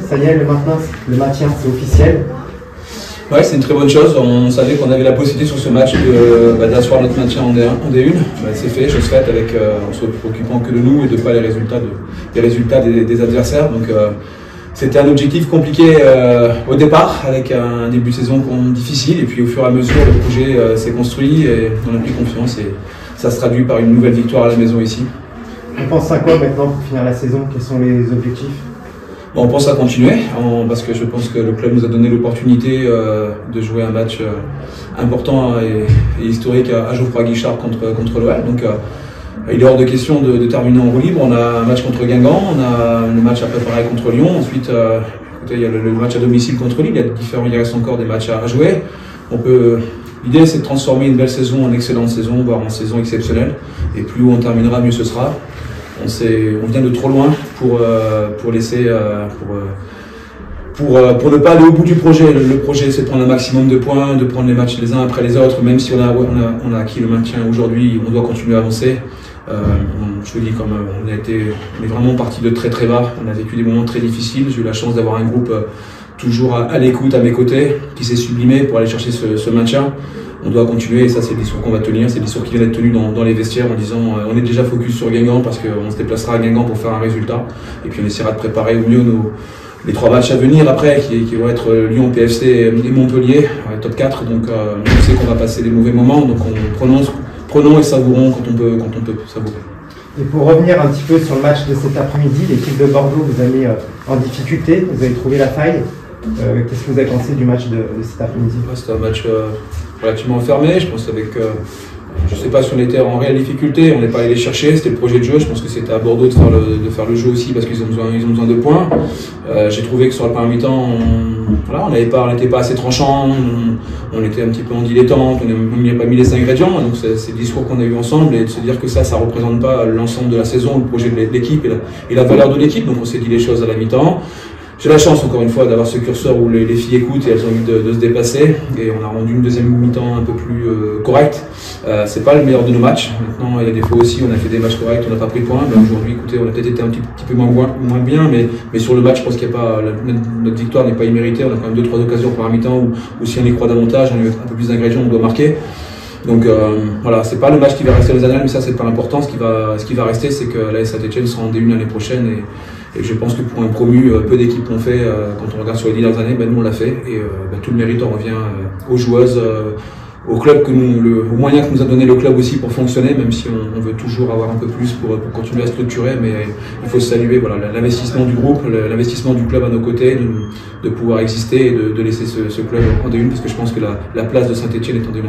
ça y est, le maintien, c'est officiel. Ouais, c'est une très bonne chose. On savait qu'on avait la possibilité sur ce match d'asseoir notre maintien en D1. C'est fait, chose faite, en se préoccupant que de nous et de pas les résultats des adversaires. Donc c'était un objectif compliqué au départ, avec un début de saison difficile. Et puis au fur et à mesure, le projet s'est construit et on a pris confiance. Et ça se traduit par une nouvelle victoire à la maison ici. On pense à quoi maintenant pour finir la saison? Quels sont les objectifs? On pense à continuer, parce que je pense que le club nous a donné l'opportunité de jouer un match important et historique à Geoffroy Guichard contre l'OL. Donc il est hors de question de terminer en roue libre. On a un match contre Guingamp, on a le match à préparer contre Lyon. Ensuite, il y a le match à domicile contre Lille. Il reste encore des matchs à jouer. L'idée, c'est de transformer une belle saison en excellente saison, voire en saison exceptionnelle. Et plus haut on terminera, mieux ce sera. On vient de trop loin pour ne pas aller au bout du projet. Le projet, c'est de prendre un maximum de points, de prendre les matchs les uns après les autres. Même si on a acquis le maintien aujourd'hui, on doit continuer à avancer. Je vous dis, comme on est vraiment parti de très très bas. On a vécu des moments très difficiles. J'ai eu la chance d'avoir un groupe toujours à l'écoute, à mes côtés, qui s'est sublimé pour aller chercher ce maintien. On doit continuer et ça, c'est le discours qu'on va tenir. C'est le discours qui vient d'être tenu dans les vestiaires en disant on est déjà focus sur Guingamp parce qu'on se déplacera à Guingamp pour faire un résultat. Et puis on essaiera de préparer au mieux les 3 matchs à venir après qui vont être Lyon, PFC et Montpellier, top 4. Donc on sait qu'on va passer des mauvais moments. Donc prenons et savourons quand on peut savourer. Et pour revenir un petit peu sur le match de cet après-midi, l'équipe de Bordeaux vous a mis en difficulté, vous avez trouvé la faille. Qu'est-ce que vous avez pensé du match de cet après-midi? C'était un match relativement fermé. Je pense je ne sais pas si on était en réelle difficulté, on n'est pas allé les chercher, c'était le projet de jeu. Je pense que c'était à Bordeaux de faire le jeu aussi parce qu'ils ont besoin de points. J'ai trouvé que sur la première mi-temps, on n'était pas assez tranchant, on était un petit peu en dilettante, on n'y a pas mis les ingrédients. Donc c'est le discours qu'on a eu ensemble et de se dire que ça ne représente pas l'ensemble de la saison, le projet de l'équipe et la valeur de l'équipe. Donc on s'est dit les choses à la mi-temps. J'ai la chance, encore une fois, d'avoir ce curseur où les filles écoutent et elles ont envie de se dépasser. Et on a rendu une deuxième mi-temps un peu plus correcte. C'est pas le meilleur de nos matchs. Maintenant, il y a des fois aussi, on a fait des matchs corrects, on n'a pas pris de points. Aujourd'hui, écoutez, on a peut-être été un petit peu moins bien, mais sur le match, je pense qu'il n'y a pas, notre victoire n'est pas imméritée. On a quand même 2-3 occasions pour un mi-temps où si on y croit davantage, on a un peu plus d'ingrédients, on doit marquer. Donc voilà, c'est pas le match qui va rester dans les annales, mais ça c'est pas l'important. Ce qui va rester, c'est que la Saint-Etienne sera en D1 l'année prochaine et je pense que pour un promu, peu d'équipes l'ont fait. Quand on regarde sur les 10 dernières années, nous on l'a fait et tout le mérite en revient aux joueuses, au club aux moyens que nous a donné le club aussi pour fonctionner, même si on veut toujours avoir un peu plus pour continuer à structurer, mais il faut saluer l'investissement du groupe, l'investissement du club à nos côtés, de pouvoir exister et de laisser ce club en D1 parce que je pense que la place de Saint-Etienne est en D1.